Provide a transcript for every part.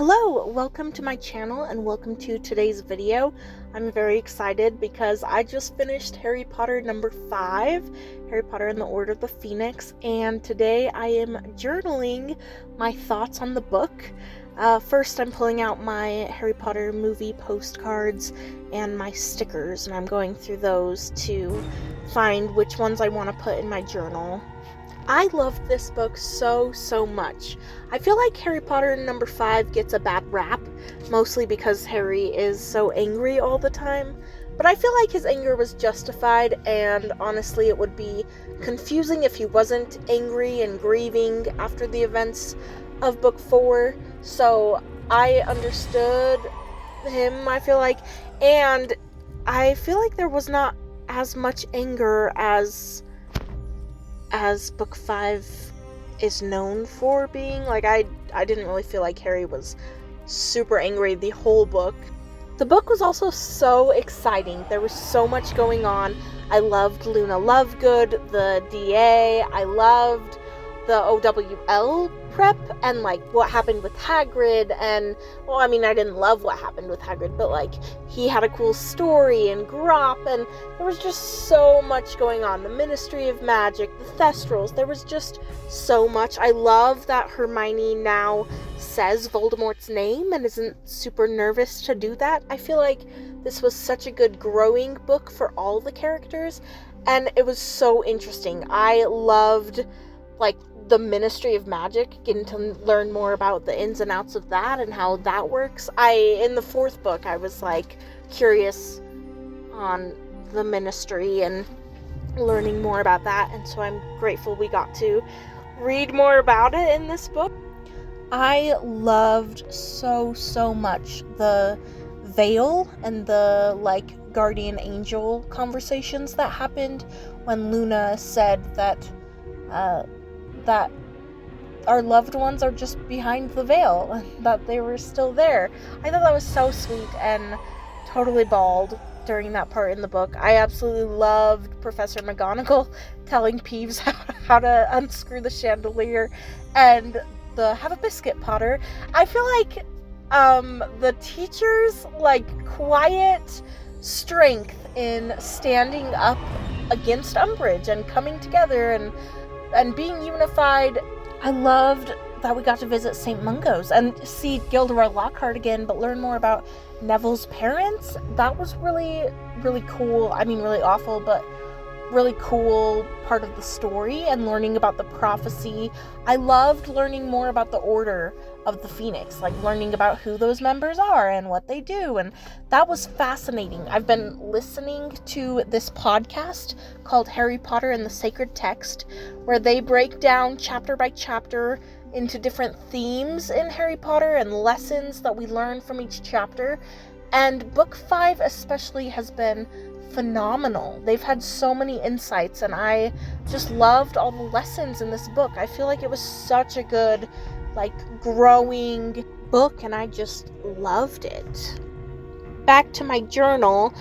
Hello, welcome to my channel and welcome to today's video. I'm very excited because I just finished Harry Potter number 5, Harry Potter and the Order of the Phoenix, and today I am journaling my thoughts on the book. First, I'm pulling out my Harry Potter movie postcards and my stickers, and I'm going through those to find which ones I want to put in my journal. I loved this book so much. I feel like Harry Potter number 5 gets a bad rap, mostly because Harry is so angry all the time, but I feel like his anger was justified, and honestly it would be confusing if he wasn't angry and grieving after the events of book 4, so I understood him, I feel like, and I feel like there was not as much anger as book 5 is known for being. Like, I didn't really feel like Harry was super angry the whole book. The book was also so exciting. There was so much going on. I loved Luna Lovegood, the DA, I loved the OWL prep, and like what happened with Hagrid, and well, I mean, I didn't love what happened with Hagrid, but like he had a cool story, and Grop, and there was just so much going on. The Ministry of Magic, the Thestrals, there was just so much. I love that Hermione now says Voldemort's name and isn't super nervous to do that. I feel like this was such a good growing book for all the characters, and it was so interesting. I loved like the Ministry of Magic, getting to learn more about the ins and outs of that and how that works. In the 4th book, I was like curious on the Ministry and learning more about that, and so I'm grateful we got to read more about it in this book. I loved so much the veil and the like guardian angel conversations that happened when Luna said that our loved ones are just behind the veil, that they were still there. I thought that was so sweet and totally bawled during that part in the book. I absolutely loved Professor McGonagall telling Peeves how to unscrew the chandelier, and the have a biscuit, Potter. I feel like the teachers' like quiet strength in standing up against Umbridge and coming together and being unified. I loved that we got to visit St. Mungo's and see Gilderoy Lockhart again, but learn more about Neville's parents. That was really cool. I mean, really awful, but really cool part of the story, and learning about the prophecy. I loved learning more about the Order of the Phoenix, like learning about who those members are and what they do, and that was fascinating. I've been listening to this podcast called Harry Potter and the Sacred Text, where they break down chapter by chapter into different themes in Harry Potter and lessons that we learn from each chapter, and book 5 especially has been phenomenal. They've had so many insights, and I just loved all the lessons in this book. I feel like it was such a good, like, growing book, and I just loved it. Back to my journal,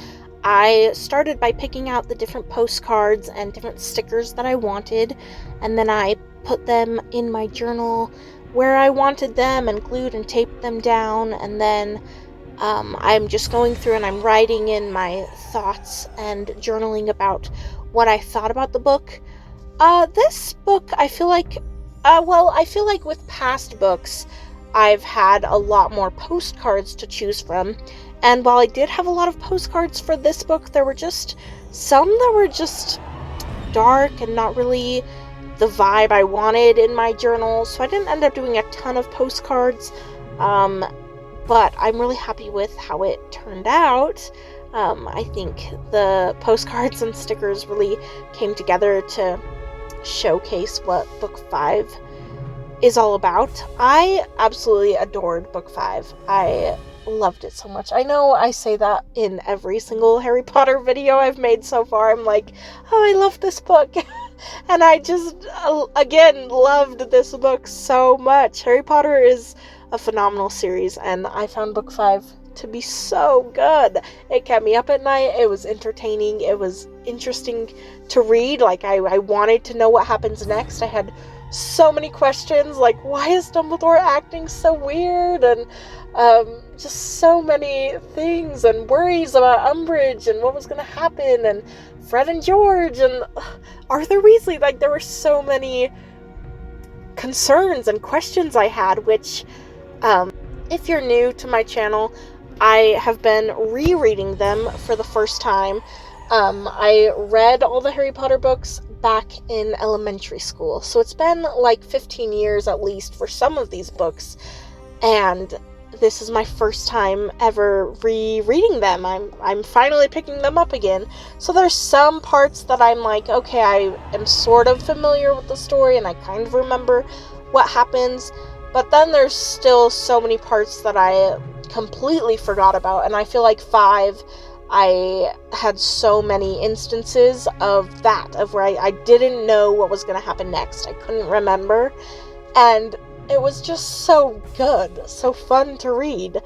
I started by picking out the different postcards and different stickers that I wanted, and then I put them in my journal where I wanted them and glued and taped them down, and then I'm just going through and I'm writing in my thoughts and journaling about what I thought about the book. This book, I feel like with past books, I've had a lot more postcards to choose from, and while I did have a lot of postcards for this book, there were just some that were just dark and not really the vibe I wanted in my journal, so I didn't end up doing a ton of postcards, but I'm really happy with how it turned out. I think the postcards and stickers really came together to showcase what book 5 is all about. I absolutely adored book 5. I loved it so much. I know I say that in every single Harry Potter video I've made so far. I'm like, oh, I love this book. And I just, again, loved this book so much. Harry Potter is a phenomenal series, and I found book 5 to be so good. It kept me up at night. It was entertaining. It was interesting to read. Like, I wanted to know what happens next. I had so many questions, like, why is Dumbledore acting so weird, and just so many things, and worries about Umbridge, and what was going to happen, and Fred and George, and Arthur Weasley. Like, there were so many concerns and questions I had, which, if you're new to my channel, I have been rereading them for the first time. I read all the Harry Potter books back in elementary school, so it's been like 15 years at least for some of these books, and this is my first time ever rereading them. I'm finally picking them up again, so there's some parts that I'm like, okay, I am sort of familiar with the story, and I kind of remember what happens, but then there's still so many parts that I completely forgot about, and I feel like 5, I had so many instances of that, of where I didn't know what was going to happen next. I couldn't remember, and it was just so good, so fun to read.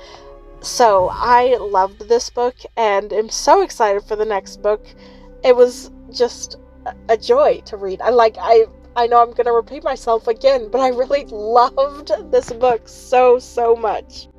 So I loved this book, and am so excited for the next book. It was just a joy to read. I know I'm going to repeat myself again, but I really loved this book so much.